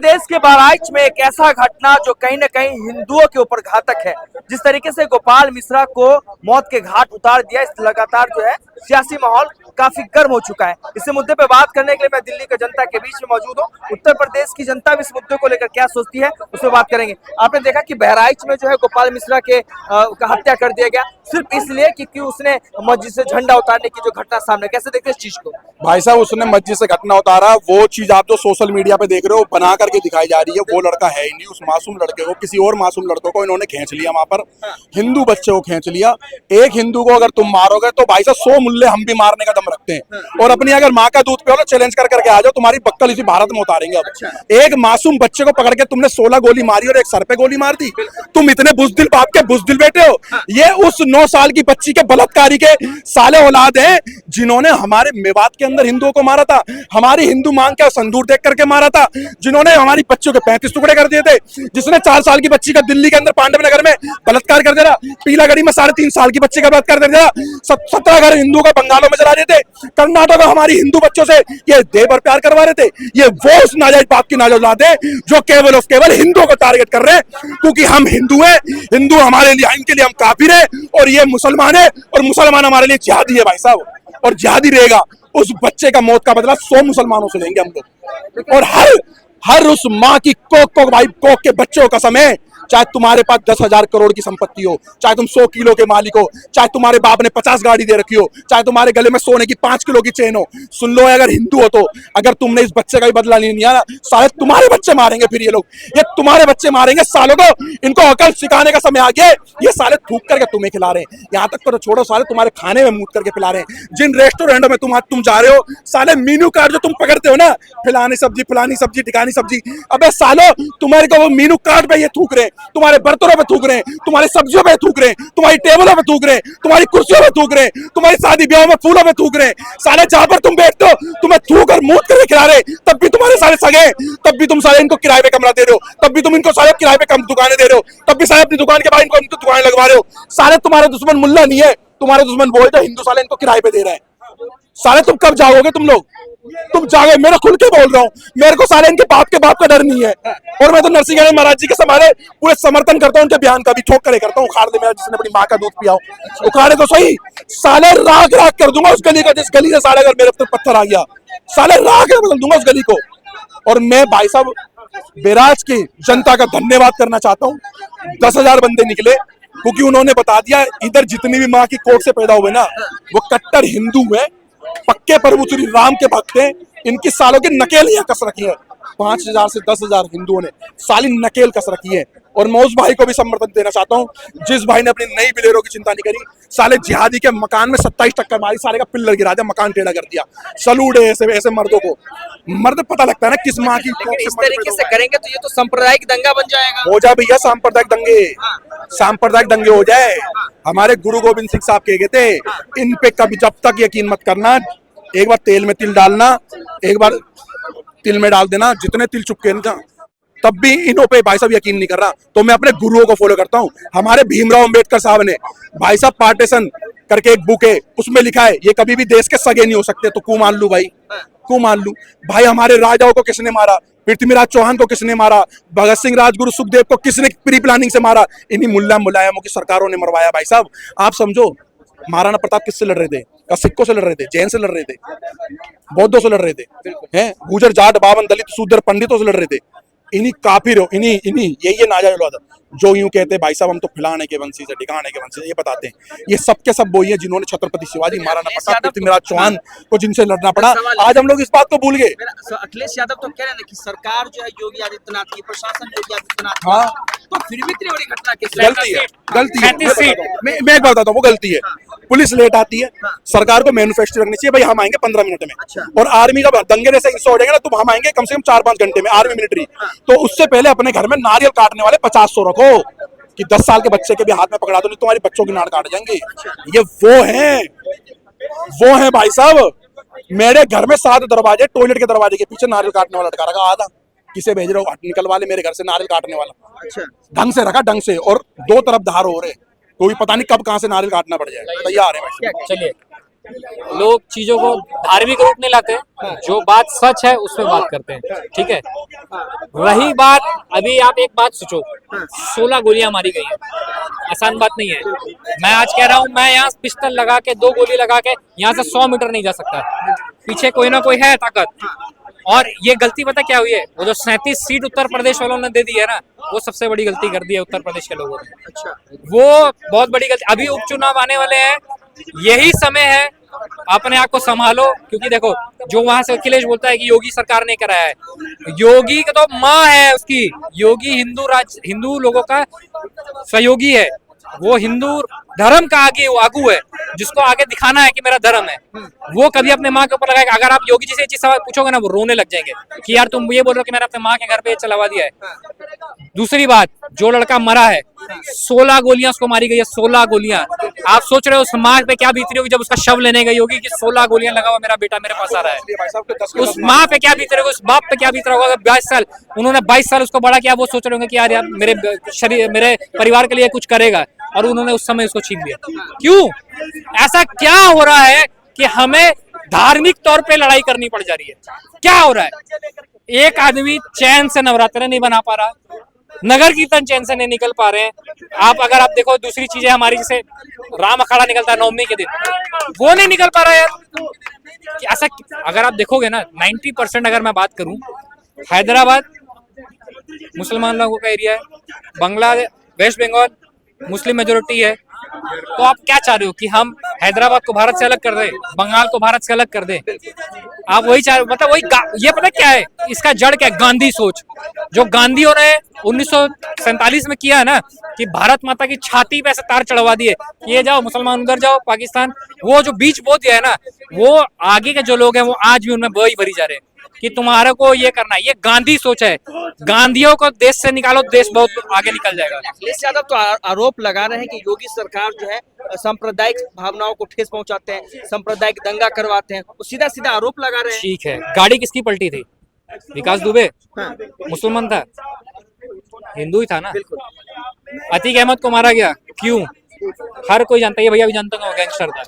प्रदेश के बहराइच में एक ऐसा घटना जो कहीं न कहीं हिंदुओं के ऊपर घातक है। जिस तरीके से गोपाल मिश्रा को मौत के घाट उतार दिया, इस लगातार जो है सियासी माहौल काफी गर्म हो चुका है। इस मुद्दे पे बात करने के लिए मैं दिल्ली की जनता के बीच में मौजूद हूँ। उत्तर प्रदेश की जनता भी इस मुद्दे को लेकर क्या सोचती है उस पर बात करेंगे। आपने देखा कि बहराइच में जो है गोपाल मिश्रा के का हत्या कर दिया गया सिर्फ इसलिए कि उसने मस्जिद से झंडा उतारने की जो घटना सामने, कैसे देखते हैं इस चीज को? भाई साहब, उसने मस्जिद से घटना उतारा, वो चीज आप जो सोशल मीडिया पे देख रहे हो बना करके दिखाई जा रही है, वो लड़का है ही नहीं। उस मासूम लड़के को, किसी और मासूम लड़कों को इन्होंने खींच लिया, वहां पर हिंदू बच्चे को खींच लिया। एक हिंदू को अगर तुम मारोगे तो भाई साहब 100 मुल्ले हम भी मारने का दम रखते हैं। और अपनी अगर माँ का दूध पियो, चैलेंज कर करके आ जाओ, तुम्हारी बक्कल इसी भारत में उतारेंगे। अब एक मासूम बच्चे को पकड़ के तुमने 16 गोली मारी और एक सर पे गोली मार दी। तुम इतने बुजदिल बाप के बुजदिल बेटे हो। ये उस 9 साल की बच्ची के बलात्कारी के साले औलाद हैं जिन्होंने हमारे मेवात के अंदर हिंदुओं को मारा था, हमारी हिंदू मांग के संदूर देख करके मारा था, जिन्होंने हमारी बच्चों के 35 टुकड़े कर दिए थे, जिसने 4 साल की बच्ची का दिल्ली के अंदर पांडव नगर में बलात्कार कर दिया, पीलागढ़ी में 3.5 साल की बच्ची का बलात्कार कर दिया, 17 घर हिंदुओं का बंगालों में जला देते, कर्नाटक में हमारी हिंदू बच्चों से ये देह पर प्यार करवा रहे थे। ये वो उस नाजायज बाप की नाजायज औलाद है जो केवल और केवल हिंदुओं को टारगेट कर रहे हैं, क्योंकि हम हिंदू हैं, हिंदू हमारे लिए, इनके लिए हम काफिर हैं, और ये मुसलमान है, और मुसलमान हमारे लिए जिहादी है भाई साहब, और जिहादी रहेगा। उस बच्चे का मौत का बदला 100 मुसलमानों से लेंगे हम लोग। और हर उस माँ की कोक भाई, कोक के बच्चों का समय, चाहे तुम्हारे पास 10,000 करोड़ की संपत्ति हो, चाहे तुम 100 किलो के मालिक हो, चाहे तुम्हारे बाप ने 50 गाड़ी दे रखी हो, चाहे तुम्हारे गले में सोने की 5 किलो की चेन हो, सुन लो, अगर हिंदू हो तो अगर तुमने इस बच्चे का भी बदला नहीं लिया ना, साले तुम्हारे बच्चे मारेंगे। फिर ये लोग, ये तुम्हारे बच्चे मारेंगे सालों को। इनको अकल सिखाने का समय आ गया। ये साले थूक करके तुम्हें खिला रहे हैं, यहाँ तक तो छोड़ो, साले तुम्हारे खाने में मूत करके पिला रहे हैं। जिन रेस्टोरेंटों में तुम जा रहे हो, साले मीनू कार्ड जो तुम पकड़ते हो ना, फलानी सब्जी टिकानी सब्जी, अबे सालो तुम्हारे को वो मीनू कार्ड पे ये थूक रहे हैं, तुम्हारे बर्तनों पे थूक रहे हैं, तुम्हारे सब्जियों पे थूक रहे हैं, तुम्हारी टेबलों पे थूक रहे हैं, तुम्हारी कुर्सियों पे थूक रहे हैं, तुम्हारी शादी ब्याह में फूलों पे थूक रहे हैं। साले जहां पर तुम बैठते हो तुम्हें थूक और मूत करके खिला रहे, तब भी तुम्हारे सारे सगे, तब भी तुम सारे इनको किराए पे कमरा दे रहे हो, तब भी तुम इनको सारे किराए पे कम दुकानें दे रहे हो, तब भी सारे अपनी दुकान के बाद इनको दुकानें लगवा रहे हो। सारे तुम्हारे दुश्मन मुल्ला नहीं है, तुम्हारे दुश्मन वो है जो हिंदू साले इनको किराए पे दे रहे हैं। साले तुम कब जाओगे? तुम लोग तुम जागे, मेरा खुल के बोल रहा हूँ, मेरे को साले इनके बाप का डर नहीं है। और मैं तो नरसिंह महाराज जी के समारे पूरे समर्थन करता हूँ, उनके बयान का भी ठोक करे करता हूँ। उखाड़ दे मेरा, जिसने अपनी माँ का दूध पिया हो, उखाड़े तो सही, साले राख राख कर दूंगा उस गली का, जिस गली से साले अगर मेरे ऊपर पत्थर आ गया, साले राख बदल दूंगा उस गली को। और मैं भाई साहब बहराइच की जनता का धन्यवाद करना चाहता हूँ। 10,000 बंदे निकले, क्योंकि उन्होंने बता दिया इधर जितनी भी माँ की कोख से पैदा हुए ना, वो कट्टर हिंदू है, पक्के प्रभु श्री राम के भक्त हैं। इनकी सालों की नकेल यहाँ कस रखी है। 5,000 से 10,000 हिंदुओं ने साली नकेल कस रखी है। और मैं उस भाई को भी समर्थन देना चाहता हूँ जिस भाई ने अपनी नई बिलेरो की चिंता नहीं करी। साले जिहादी के मकान में 27 टक्कर मारी, सारे का पिल्लर गिरा दिया, मकान टेढ़ा कर दिया। सलूट है ऐसे मर्दों को। मर्द पता लगता है ना किस माँ की। इस तरीके से करेंगे तो ये तो सांप्रदायिक दंगा बन जाएगा। हो जाए भैया सांप्रदायिक दंगे, सांप्रदायिक दंगे हो जाए। हमारे गुरु गोविंद सिंह साहब कह गए थे, इन पे कभी जब तक यकीन मत करना, एक बार तेल में तिल डालना, एक बार तिल में डाल देना, जितने तिल चुपके ना, तब भी इन्हों पे भाई साहब यकीन नहीं कर रहा। तो मैं अपने गुरुओं को फॉलो करता हूँ। हमारे भीमराव अंबेडकर साहब ने भाई साहब पार्टीशन करके एक बुक है, उसमें लिखा है ये कभी भी देश के सगे नहीं हो सकते। तो क्यों मान लू भाई, क्यों मान लू भाई? हमारे राजाओं को किसने मारा? पृथ्वीराज चौहान को किसने मारा? भगत सिंह, राजगुरु, सुखदेव को किसने प्री प्लानिंग से मारा? इन्हीं मुल्ला मुलायमों की सरकारों ने मरवाया भाई साहब। आप समझो, महाराणा प्रताप किससे लड़ रहे थे? सिक्कों से लड़ रहे थे, जैन से लड़ रहे थे, बौद्धों से लड़ रहे थे, हैं गुजर जाट बावन दलित शूद्र पंडितों से लड़ रहे थे। इन्हीं काफिर हो, इन्हीं यही नाजायज औलाद जो यूं कहते हैं भाई साहब हम तो फलाने के वंशी से ढिकाने के वंशी से, ये बताते हैं। ये सबके सब वही है जिन्होंने छत्रपति शिवाजी, महाराणा प्रताप, पृथ्वीराज चौहान को जिनसे लड़ना पड़ा। आज हम लोग इस बात को भूल गए। अखिलेश यादव तो कह रहे हैं कि सरकार जो है योगी आदित्यनाथ की, प्रशासन योगी आदित्यनाथ, हाँ, तो फिर भी इतनी बड़ी घटना की गलती है, गलती है। मैं एक बात बताता हूँ, वो गलती है। पुलिस लेट आती है, सरकार को मैनिफेस्टो रखनी चाहिए, भाई हम आएंगे 15 मिनट में। और आर्मी का दंगे जैसे हिस्सा हो जाएगा ना, तो हम आएंगे कम से कम 4-5 घंटे में, आर्मी मिलिट्री। तो उससे पहले अपने घर में नारियल काटने वाले 500 रखो, कि 10 साल के बच्चे के भी हाथ में पकड़ा दो, नहीं तुम्हारी बच्चों की नाड़ काट जाएंगे। ये वो हैं भाई साहब। मेरे घर में 7 दरवाजे, टॉयलेट के दरवाजे के पीछे नारियल काटने वाला लटका रखा। आधा किसे भेज रहे हो? निकलवा ले मेरे घर से नारियल काटने वाला। ढंग से रखा, ढंग से, और 2 तरफ धार हो रहे, कोई पता नहीं कब कहां से नारियल काटना पड़ जाएगा। तैयार है। चलिए। लोग चीजों को धार्मिक रूप में लाते हैं, जो बात सच है उस पे बात करते हैं, ठीक है। रही बात, अभी आप एक बात सोचो, 16 गोलियां मारी गई हैं, आसान बात नहीं है। मैं आज कह रहा हूँ, मैं यहाँ पिस्टल लगा के 2 गोली लगा के यहाँ से 100 मीटर नहीं जा सकता, पीछे कोई ना कोई है ताकत। और ये गलती पता क्या हुई है, वो जो 37 सीट उत्तर प्रदेश वालों ने दे दी है ना, वो सबसे बड़ी गलती कर दी है उत्तर प्रदेश के लोगों ने। अच्छा, वो बहुत बड़ी गलती। अभी उपचुनाव आने वाले हैं, यही समय है, अपने आप को संभालो, क्योंकि देखो जो वहां से अखिलेश बोलता है कि योगी सरकार ने कराया है, योगी का तो माँ है उसकी, योगी हिंदू लोगों का सहयोगी है, वो हिंदू धर्म का आगू है, जिसको आगे दिखाना है कि मेरा धर्म है, वो कभी अपने माँ के ऊपर लगाएगा। अगर आप योगी जी से ये चीज सवाल पूछोगे ना, वो रोने लग जाएंगे कि यार तुम ये बोल रहे हो कि मैंने अपने माँ के घर पे चलावा दिया है। दूसरी बात, जो लड़का मरा है, 16 गोलियां उसको मारी गई है, 16 गोलियां। आप सोच रहे हो उस माँ पे क्या बीत रही होगी जब उसका शव लेने गई होगी कि 16 गोलियां लगा हुआ मेरा बेटा मेरे पास आ रहा है। उस माँ पे क्या बीत रही होगी, उस बाप पे क्या बीत रहा होगा। 22 साल उन्होंने 22 साल उसको बड़ा किया, वो सोच रहे होंगे कि यार मेरे परिवार के लिए कुछ करेगा, और उन्होंने उस समय उसको छीन लिया। क्यों? ऐसा क्या हो रहा है कि हमें धार्मिक तौर पे लड़ाई करनी पड़ जा रही है? क्या हो रहा है? एक आदमी चैन से नवरात्र नहीं बना पा रहा, नगर कीर्तन चैन से नहीं निकल पा रहे हैं। अगर आप देखो दूसरी चीजें हमारी, जैसे राम अखाड़ा निकलता है नवमी के दिन, वो नहीं निकल पा रहा है यार। ऐसा अगर आप देखोगे ना, 90% अगर मैं बात करूं, हैदराबाद मुसलमान लोगों का एरिया है, Bangladesh, west Bengal Muslim majority है, तो आप क्या चाह रहे हो कि हम हैदराबाद को भारत से अलग कर दें, बंगाल को भारत से अलग कर दें? आप वही चाह रहे हो, मतलब वही। ये पता क्या है इसका जड़ क्या है? गांधी सोच, जो गांधियों ने 1947 में किया है ना, कि भारत माता की छाती पे ऐसे तार चढ़वा दिए, ये जाओ मुसलमान उधर जाओ पाकिस्तान, वो जो बीच बो दिया है ना, वो आगे के जो लोग हैं वो आज भी उनमें वही भरी जा रहे हैं कि तुम्हारे को ये करना है। ये गांधी सोच है, गांधियों को देश से निकालो, देश बहुत आगे निकल जाएगा। अखिलेश यादव तो आरोप लगा रहे हैं कि योगी सरकार जो है सांप्रदायिक भावनाओं को ठेस पहुंचाते हैं, सांप्रदायिक दंगा करवाते हैं, वो सीधा सीधा आरोप लगा रहे हैं। ठीक है, गाड़ी किसकी पलटी थी? विकास दुबे मुसलमान था, हिंदू ही था ना। अतीक अहमद को मारा गया, क्यों? हर कोई जानता है, ये भैया भी जानता है वो गैंगस्टर था।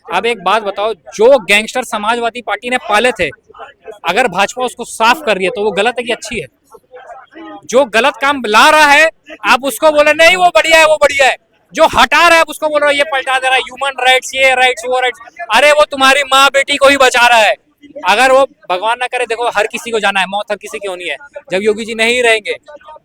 अब एक बात बताओ, जो गैंगस्टर समाजवादी पार्टी ने पाले थे, अगर भाजपा उसको साफ कर रही है तो वो गलत है कि अच्छी है? जो गलत काम ला रहा है आप उसको बोले नहीं वो बढ़िया है, वो बढ़िया है। जो हटा रहा है आप उसको बोल रहे हो ये पलटा दे रहा है, ह्यूमन राइट्स, ये राइट्स, वो राइट्स। अरे वो तुम्हारी माँ बेटी को ही बचा रहा है। अगर वो भगवान ना करे, देखो हर किसी को जाना है, मौत हर किसी की होनी है। जब योगी जी नहीं रहेंगे,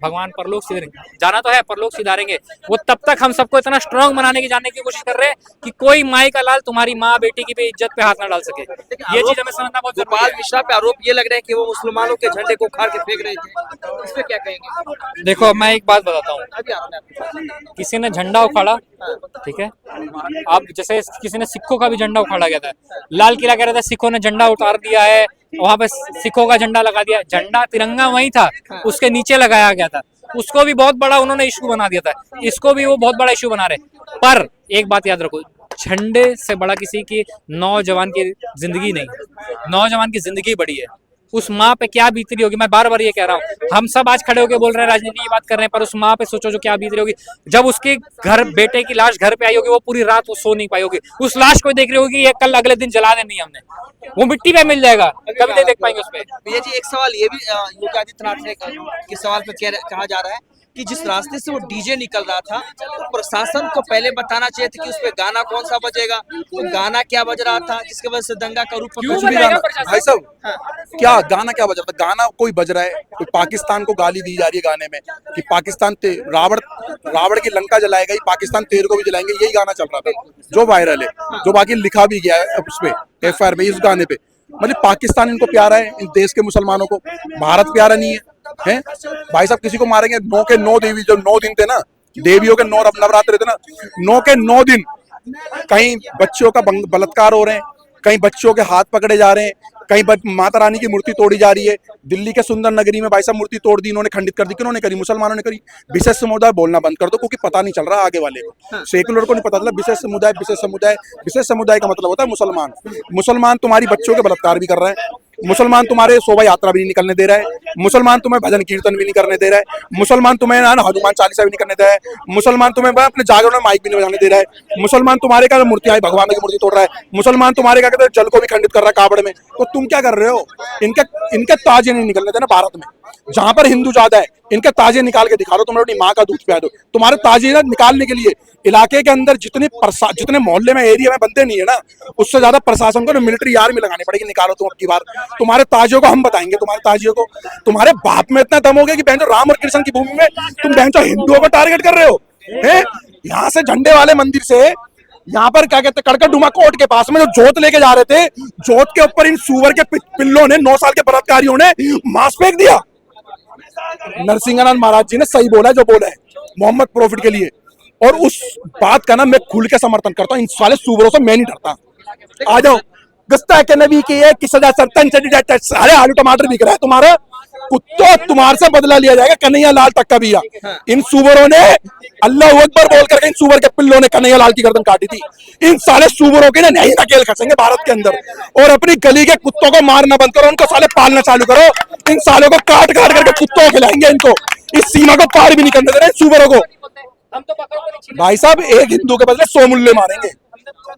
भगवान परलोक सिधारेंगे, जाना तो है परलोक सिधारेंगे, वो तब तक हम सबको इतना स्ट्रांग बनाने की, जानने की कोशिश कर रहे हैं कि कोई माई का लाल तुम्हारी माँ बेटी की भी इज्जत पे हाथ ना डाल सके। ये चीज हमें समझना बहुत जरूरी है। गोपाल मिश्रा पे आरोप ये लग रहे हैं कि वो मुसलमानों के झंडे को उखाड़ के फेंक रहे थे, इस पे क्या कहेंगे? देखो मैं एक बात बताता हूँ, किसी ने झंडा उखाड़ा, ठीक है, अब जैसे किसी ने सिखों का भी झंडा उखाड़ा गया था, लाल किला कह रहा था सिखों ने झंडा उतार दिया है, वहां पे सिखों का झंडा लगा दिया। झंडा तिरंगा वही था, उसके नीचे लगाया गया था, उसको भी बहुत बड़ा उन्होंने इशू बना दिया था, इसको भी वो बहुत बड़ा इशू बना रहे। पर एक बात याद रखो, झंडे से बड़ा किसी की नौजवान की जिंदगी नहीं, नौजवान की जिंदगी बड़ी है। उस माँ पे क्या बीत रही होगी, मैं बार बार ये कह रहा हूँ। हम सब आज खड़े होकर बोल रहे हैं, राजनीति की बात कर रहे हैं, पर उस माँ पे सोचो जो क्या बीत रही होगी। जब उसके घर बेटे की लाश घर पे आई होगी, वो पूरी रात वो सो नहीं पाई होगी, उस लाश को देख रही होगी, ये कल अगले दिन जला देनी है हमने, वो मिट्टी पे मिल जाएगा, कभी नहीं देख पाएंगे उस पे। भैया जी एक सवाल ये भी योगी आदित्यनाथ ने के सवाल पे कहा जा रहा है कि जिस रास्ते से वो डीजे निकल रहा था, तो प्रशासन को पहले बताना चाहिए था कि उस पे गाना कौन सा बजेगा, वो गाना क्या बज रहा था, जिसके वजह से दंगा का रूप कुछ भी गाना, भाई साहब क्या गाना क्या बज रहा था? गाना कोई बज रहा है, कोई पाकिस्तान को गाली दी जा रही है गाने में कि पाकिस्तान रावण की लंका जलाएगा, पाकिस्तान तेरे को भी जलाएंगे, यही गाना चल रहा था जो वायरल है, जो बाकी लिखा भी गया है उस पे FIR पे, इस गाने पे। मतलब पाकिस्तान इनको प्यारा है, इन देश के मुसलमानों को, भारत प्यारा नहीं है। भाई साहब किसी को मारेंगे, 9 के 9 देवी, जो 9 दिन थे ना, देवियों के 9 नवरात्र थे ना, 9 के 9 दिन कहीं बच्चों का बलात्कार हो रहे हैं, कहीं बच्चों के हाथ पकड़े जा रहे हैं, कहीं माता रानी की मूर्ति तोड़ी जा रही है। दिल्ली के सुंदर नगरी में भाई साहब मूर्ति तोड़ दी, इन्होंने खंडित कर दी, किन्होंने करी? मुसलमानों ने करी। विशेष समुदाय बोलना बंद कर दो, क्योंकि पता नहीं चल रहा आगे वाले को, सेकुलर को नहीं पता चला। विशेष समुदाय का मतलब होता है मुसलमान। मुसलमान तुम्हारी बच्चों के बलात्कार भी कर रहे हैं, मुसलमान तुम्हारे शोभा यात्रा भी नहीं निकलने दे रहा है, मुसलमान तुम्हें भजन कीर्तन भी नहीं करने दे रहा है, मुसलमान तुम्हें ना हनुमान चालीसा भी नहीं करने दे रहा है, मुसलमान तुम्हें अपने जागरण में माइक भी नहीं बजाने दे रहा है, मुसलमान तुम्हारे का मूर्तियां भगवान की मूर्ति तोड़ रहा है, मुसलमान तुम्हारे का कहते जल को भी खंडित कर रहा है कावड़ में। तो तुम क्या कर रहे हो? इनके ताजे नहीं निकलने देना भारत में, जहां पर हिंदू ज्यादा है इनके ताजे निकाल के दिखा दो, तुम अपनी माँ का दूध पिला दो। तुम्हारे ताजे निकालने के लिए इलाके के अंदर जितने मोहल्ले में एरिया में बनते नहीं है ना, उससे ज्यादा प्रशासन को मिलिट्री आर्मी लगानी पड़ेगी। निकालो तुम अब की बार, तुम्हारे ताजियों को हम बताएंगे, तुम्हारे ताजियों को। तुम्हारे बाप में इतना दम हो गया कि बहन राम और कृष्ण की भूमि में तुम बहन हिंदुओं को टारगेट कर रहे हो। यहाँ से झंडे वाले मंदिर से यहाँ पर क्या कहते हैं कड़कड़डुमा कोर्ट के पास में जो जोत लेके जा रहे थे, जोत के ऊपर इन सुअर के पिल्लों ने 9 साल के बलात्कारियों ने मांस फेंक दिया। नरसिंहानंद महाराज जी ने सही बोला है जो बोला है मोहम्मद प्रॉफिट के लिए, और उस बात का ना मैं खुल के समर्थन करता हूँ। इन साले सुअरों से मैं नहीं डरता। आ जाओ, गस्ता के नबी की है किस सारे आलू टमाटर बिक रहा है तुम्हारा, कुत्तों तुम्हारे से बदला लिया जाएगा। कन्हैया लाल तक का भी इन सुअरों ने अल्लाह अकबर बोल करके इन सुअर के पिल्लों ने कन्हैया लाल की गर्दन काटी थी। इन साले सुअरों के ना नहीं नकेल खसेंगे भारत के अंदर, और अपनी गली के कुत्तों को मारना बंद करो, उनको साले पालना चालू करो। इन सालों को काट काट करके कुत्तों को खिलाएंगे, इनको इस सीमा को पार भी नहीं करने दे रहे सुअरों को। भाई साहब, एक हिंदू के बदले 100 मुल्ले मारेंगे।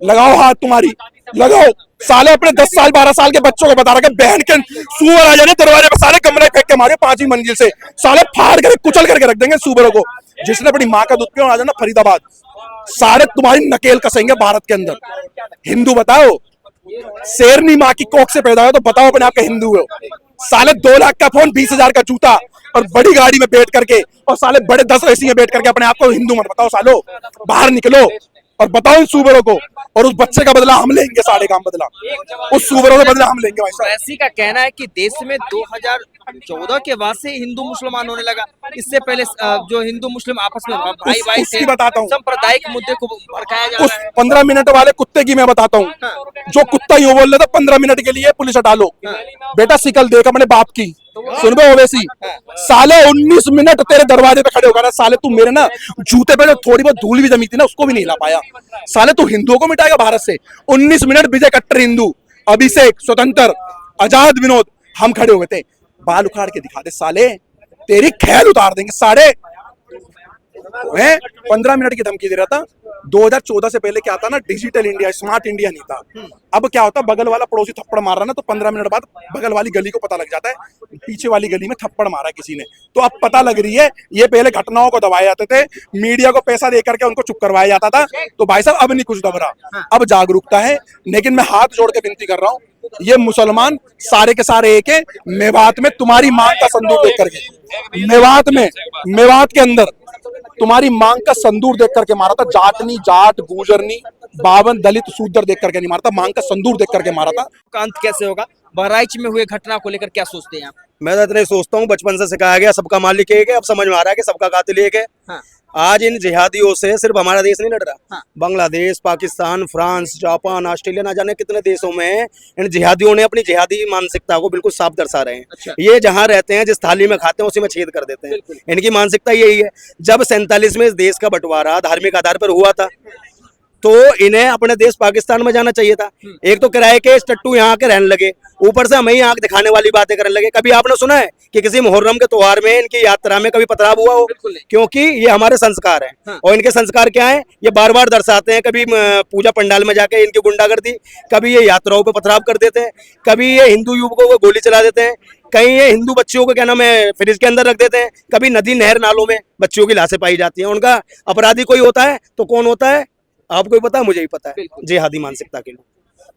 लगाओ हाथ तुम्हारी, लगाओ। साले अपने 10 साल 12 साल के बच्चों को बता रहा है बहन के सुअर आ जाने दरवाजे पे, साले कमरे फेंक के मारे 5वीं मंजिल से, साले फाड़ कर कुचल करके रख देंगे सुअरों को। जिसने अपनी माँ का दूध पिया आ जाना फरीदाबाद, सारे तुम्हारी नकेल कसेंगे भारत के अंदर। हिंदू बताओ, शेरनी माँ की कोख से पैदा हो तो बताओ अपने आप के हिंदू हो। साले 2 लाख का फोन, 20,000 का जूता और बड़ी गाड़ी में बैठ करके, और साले बड़े 10 एसी में बैठ करके अपने आप को हिंदू मत बताओ। सालो बाहर निकलो और बताओ इन सुअरों को, और उस बच्चे का बदला हम लेंगे, साढ़े काम बदला उस सुअरों का बदला हम लेंगे। भाई साहब, वैसी का कहना है कि देश में 2014 के बाद से हिंदू मुसलमान होने लगा। इससे पहले जो हिंदू मुस्लिम आपस में भाई भाई उसकी बताता हूँ, सांप्रदायिक मुद्दे को भड़काया जा उस रहा है। 15 मिनट वाले कुत्ते की मैं बताता हूँ। जो कुत्ता यूं बोल रहा था 15 मिनट के लिए पुलिस हटा लो, बेटा शिकल देख अपने बाप की, सुन बे ओवैसी। साले 19 मिनट तेरे दरवाजे पे खड़े होकर साले तू मेरे ना जूते पे जो थोड़ी बहुत धूल भी जमी थी ना उसको भी नहीं हिला पाया। साले तू हिंदुओं को मिटाएगा भारत से। 19 मिनट विजय कट्टर हिंदू, अभिषेक, स्वतंत्र, आजाद, विनोद, हम खड़े हुए थे। बाल उखाड़ के दिखा दे साले, तेरी खैल उतार देंगे साढ़े। 15 मिनट की धमकी दे रहा था। 2014 से पहले क्या था ना, डिजिटल इंडिया, स्मार्ट इंडिया नहीं था। अब क्या होता, बगल वाला पड़ोसी थप्पड़ मार रहा ना तो 15 मिनट बाद बगल वाली गली को पता लग जाता है पीछे वाली गली में थप्पड़ मारा किसी ने। तो अब पता लग रही है, ये पहले घटनाओं को दबाए जाते थे, मीडिया को पैसा दे करके उनको चुप करवाया जाता था। तो भाई साहब अब नहीं कुछ दब रहा, अब जागरूकता है। लेकिन मैं हाथ जोड़ के विनती कर रहा हूँ, ये मुसलमान सारे के सारे एक है। मेवात में तुम्हारी मांग का संदूक देख करके, मेवात के अंदर तुम्हारी मांग का संदूर देख करके मारा था। जाटनी, जाट, गुजरनी, बावन, दलित, शूद्र देख करके नहीं मारा था, मांग का संदूर देख करके मारा था। अंत कैसे होगा? बहराइच में हुए घटना को लेकर क्या सोचते हैं आप? मैं तो इतना ही सोचता हूँ, बचपन से सिखाया गया सबका मालिक एक है, अब समझ में आ रहा है कि सबका कातिल एक है। हाँ। आज इन जिहादियों से सिर्फ हमारा देश नहीं लड़ रहा। हाँ। Bangladesh, Pakistan, France, Japan, Australia, ना जाने कितने देशों में इन जिहादियों ने अपनी जिहादी मानसिकता को बिल्कुल साफ दर्शा रहे हैं। अच्छा। ये जहाँ रहते हैं, जिस थाली में खाते हैं उसी में छेद कर देते हैं। इनकी मानसिकता यही है। जब 47 में इस देश का बंटवारा धार्मिक आधार पर हुआ था तो इन्हें अपने देश पाकिस्तान में जाना चाहिए था। एक तो किराए के टट्टू यहाँ आके रहने लगे, ऊपर से हमें ही आंख दिखाने वाली बातें करने लगे। कभी आपने सुना है कि किसी मुहर्रम के त्योहार में इनकी यात्रा में कभी पथराव हुआ हो? क्योंकि ये हमारे संस्कार हैं। हाँ। और इनके संस्कार क्या हैं, ये बार बार दर्शाते हैं। कभी पूजा पंडाल में जाके इनकी गुंडागर्दी, कभी ये यात्राओं पे पथराव कर देते हैं, कभी ये हिंदू युवकों को गोली चला देते हैं, कहीं ये हिंदू बच्चियों को क्या नाम है फ्रिज के अंदर रख देते हैं, कभी नदी नहर नालों में बच्चियों की लाशें पाई जाती हैं। उनका अपराधी कोई होता है तो कौन होता है? आपको ही पता है, मुझे ही पता है, जिहादी मानसिकता के लोग।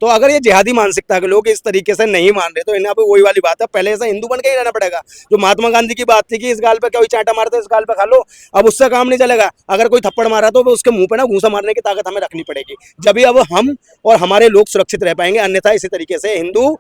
तो अगर ये जिहादी मानसिकता के लोग इस तरीके से नहीं मान रहे तो इन्हें पे वही वाली बात है, पहले ऐसा हिंदू बन के ही रहना पड़ेगा। जो महात्मा गांधी की बात थी कि इस गाल पे कोई चांटा मारता है इस गाल पे खा लो, अब उससे काम नहीं चलेगा। अगर कोई थप्पड़ मारा तो उसके मुंह पे ना घूंसा मारने की ताकत हमें रखनी पड़ेगी, जब अब हम और हमारे लोग सुरक्षित रह पाएंगे। अन्यथा इसी तरीके से हिंदू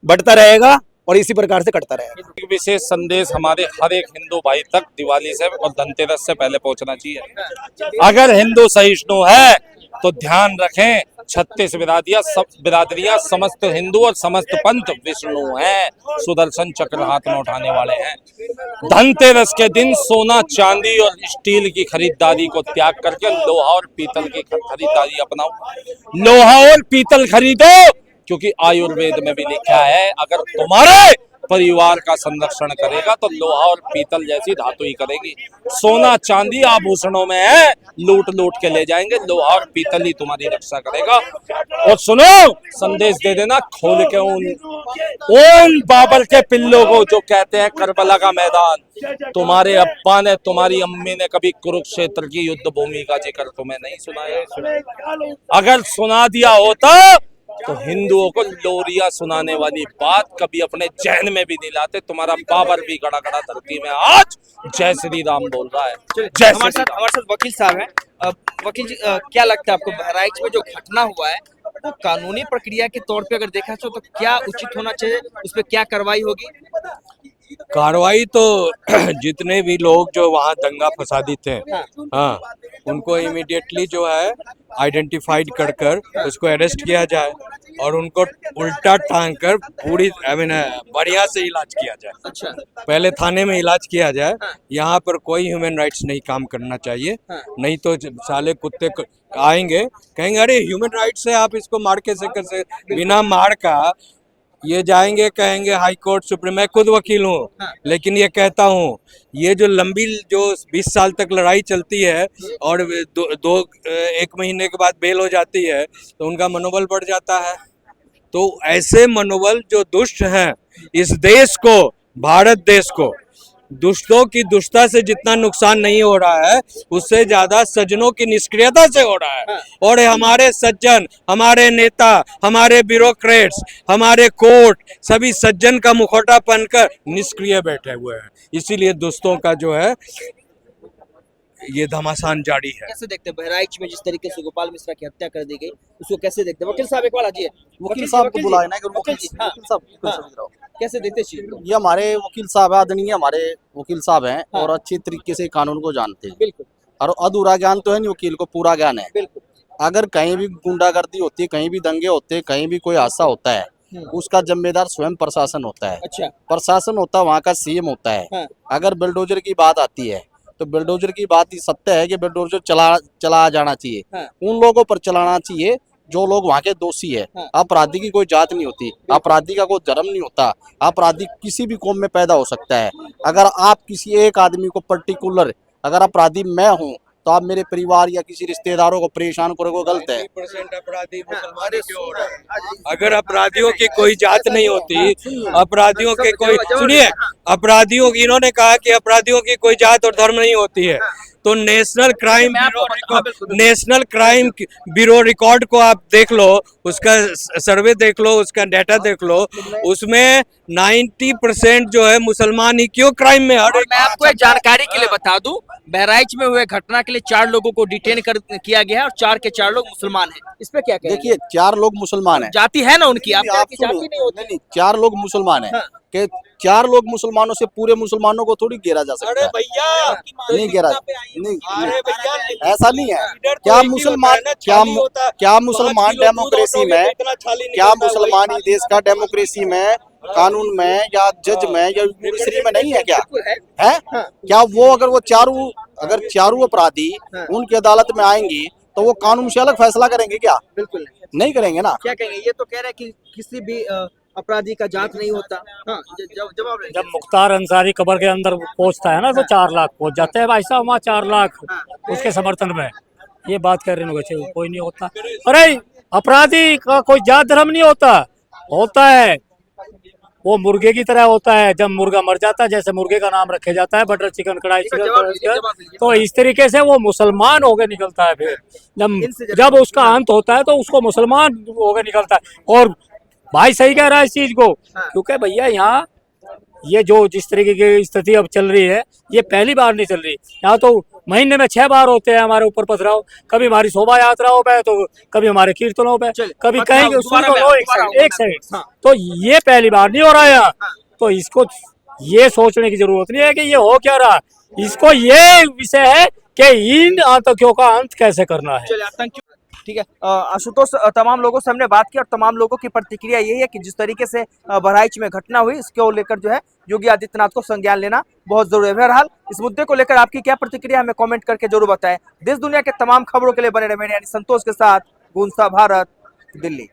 बढ़ता रहेगा और इसी प्रकार से कटता रहेगा। एक विशेष संदेश हमारे हर एक हिंदू भाई तक दिवाली से और धनतेरस से पहले पहुंचना चाहिए। अगर हिंदू सहिष्णु है तो ध्यान रखें, 36 बिरादरियां समस्त हिंदू और समस्त पंथ विष्णु हैं, सुदर्शन चक्र हाथ में उठाने वाले हैं। धनतेरस के दिन सोना, चांदी और स्टील की खरीदारी को त्याग करके लोहा और पीतल की खरीदारी अपनाओ। लोहा और पीतल खरीदो, क्योंकि आयुर्वेद में भी लिखा है अगर तुम्हारे परिवार का संरक्षण करेगा तो लोहा और पीतल जैसी धातु ही करेगी। सोना चांदी आभूषणों में है, लूट लूट के ले जाएंगे, लोहा और पीतल ही तुम्हारी रक्षा करेगा। और सुनो, संदेश दे देना खोल के उन बाबर के पिल्लों को जो कहते हैं करबला का मैदान। तुम्हारे अब्बा ने, तुम्हारी अम्मी ने कभी कुरुक्षेत्र की युद्ध भूमि का जिक्र तुम्हें नहीं सुनाया? अगर सुना दिया होता तो हिंदुओं को लोरिया सुनाने वाली बात कभी अपने जहन में भी नहीं लाते। तुम्हारा बाबर भी गड़ा गड़ा धरती में आज जय श्री राम बोल रहा है। जय हमारे साथ वकील साहब हैं। वकील जी, क्या लगता है आपको बहराइच में जो घटना हुआ है वो कानूनी प्रक्रिया के तौर पे अगर देखा जाए तो क्या उचित होना चाहिए, उस पर क्या कार्रवाई होगी? कार्रवाई तो जितने भी लोग जो वहाँ दंगा फसादी थे, हाँ, उनको इमीडिएटली जो है आइडेंटिफाइड कर कर उसको अरेस्ट किया जाए और उनको उल्टा टांग कर पूरी बढ़िया से इलाज किया जाए। अच्छा, पहले थाने में इलाज किया जाए। यहाँ पर कोई ह्यूमन राइट्स नहीं काम करना चाहिए, नहीं तो साले कुत्ते आएंगे कहेंगे अरे ह्यूमन राइट्स है, आप इसको मार कैसे बिना मार का ये जाएंगे, कहेंगे हाई कोर्ट सुप्रीम। मैं खुद वकील हूँ, लेकिन ये कहता हूँ ये जो लंबी जो 20 साल तक लड़ाई चलती है और एक महीने के बाद बेल हो जाती है तो उनका मनोबल बढ़ जाता है। तो ऐसे मनोबल जो दुष्ट हैं इस देश को, भारत देश को, दुष्टों की दुष्टता से जितना नुकसान नहीं हो रहा है उससे ज्यादा सज्जनों की निष्क्रियता से हो रहा है। और हमारे सज्जन, हमारे नेता, हमारे ब्यूरोक्रेट्स, हमारे कोर्ट सभी सज्जन का मुखौटा पहनकर निष्क्रिय बैठे हुए हैं। इसीलिए दुष्टों का जो है ये घमासान जारी है। कैसे देखते हैं बहराइच में जिस तरीके से गोपाल मिश्रा की हत्या कर दी गई, उसको कैसे देखते हैं? वकील साहब एक बार आइए। वकील साहब को बुलाए ना, वकील साहब कैसे देखते हैं? ये हमारे वकील साहब आदरणीय हमारे वकील साहब हैं और अच्छी तरीके से कानून को जानते हैं। बिल्कुल। और अधूरा ज्ञान तो है नहीं, वकील को पूरा ज्ञान है। बिल्कुल। अगर कहीं भी गुंडागर्दी होती है, कहीं भी दंगे होते हैं, कहीं भी कोई हादसा होता है, उसका जिम्मेदार स्वयं प्रशासन होता है। अच्छा। प्रशासन होता है, वहाँ का सीएम होता है। अगर बुलडोजर की बात आती है तो बुलडोजर की बात सत्य है कि बुलडोजर चला जाना चाहिए। उन लोगों पर चलाना चाहिए जो लोग वहाँ के दोषी है। अपराधी की कोई जात नहीं होती, अपराधी का कोई धर्म नहीं होता, अपराधी किसी भी कौम में पैदा हो सकता है। अगर आप किसी एक आदमी को पर्टिकुलर, अगर अपराधी मैं हूँ तो आप मेरे परिवार या किसी रिश्तेदारों को परेशान करोगे, गलत है। 90% अपराधी मुसलमान क्यों हो रहा है? अगर अपराधियों की कोई जात नहीं होती, अपराधियों के कोई, सुनिए, अपराधियों की, इन्होंने कहा कि अपराधियों की कोई जात और धर्म नहीं होती है, तो नेशनल क्राइम ब्यूरो रिकॉर्ड को आप देख लो, उसका सर्वे देख लो, उसका डाटा देख लो, उसमें 90% जो है मुसलमान ही क्यों क्राइम में। और मैं आपको एक जानकारी के लिए बता दूं, बहराइच में हुए घटना के लिए 4 लोगों को डिटेन किया गया है और 4 के 4 लोग मुसलमान हैं। इस पे क्या कहेंगे? देखिए, 4 लोग मुसलमान हैं, जाति है ना उनकी, आप जाति नहीं होती। 4 लोग मुसलमान हैं कि 4 लोग मुसलमानों से पूरे मुसलमानों को थोड़ी घेरा जा सकता है। भैया नहीं घेरा, नहीं, ऐसा नहीं है। क्या मुसलमान डेमोक्रेसी में, क्या मुसलमान ही देश का डेमोक्रेसी में, कानून में या जज में या जुडिशरी में नहीं है? क्या है? क्या वो अगर चारों अपराधी उनकी अदालत में आएंगे तो वो कानून से अलग फैसला करेंगे क्या? बिल्कुल नहीं करेंगे ना। क्या कहेंगे? ये तो कह रहे हैं कि किसी भी अपराधी का जात नहीं होता। हाँ, जवाब जब मुख्तार अंसारी कब्र के अंदर पहुंचता है ना तो 4 लाख पहुंच जाते हैं भाई साहब, वहाँ 4 लाख उसके समर्थन में। ये बात कर रहे हैं, कोई नहीं होता। अरे अपराधी का कोई जात धर्म नहीं होता है वो मुर्गे की तरह होता है। जब मुर्गा मर जाता है, जैसे मुर्गे का नाम रखे जाता है बटर चिकन, कढ़ाई चिकन, तो इस तरीके से वो मुसलमान होकर निकलता है। फिर जब उसका अंत होता है तो उसको मुसलमान होकर निकलता है। और भाई सही कह रहा है इस चीज को, क्योंकि भैया यहाँ ये जो जिस तरीके की स्थिति अब चल रही है, ये पहली बार नहीं चल रही। यहाँ तो महीने में 6 बार होते हैं हमारे ऊपर पथराव, कभी हमारी शोभा यात्राओं पे, तो कभी हमारे कीर्तनों पे, कभी कहीं एक साइड। तो ये पहली बार नहीं हो रहा है यहाँ। तो इसको ये सोचने की जरूरत नहीं है कि ये हो क्या रहा, इसको ये विषय है कि इन आतंकियों का अंत कैसे करना है। ठीक है आशुतोष, तमाम लोगों से हमने बात की और तमाम लोगों की प्रतिक्रिया यही है कि जिस तरीके से बहराइच में घटना हुई, इसको लेकर जो है योगी आदित्यनाथ को संज्ञान लेना बहुत जरूरी है। बहरहाल इस मुद्दे को लेकर आपकी क्या प्रतिक्रिया हमें कमेंट करके जरूर बताएं। देश दुनिया के तमाम खबरों के लिए बने रहे, मेरे यानी संतोष के साथ गुंसा भारत, दिल्ली।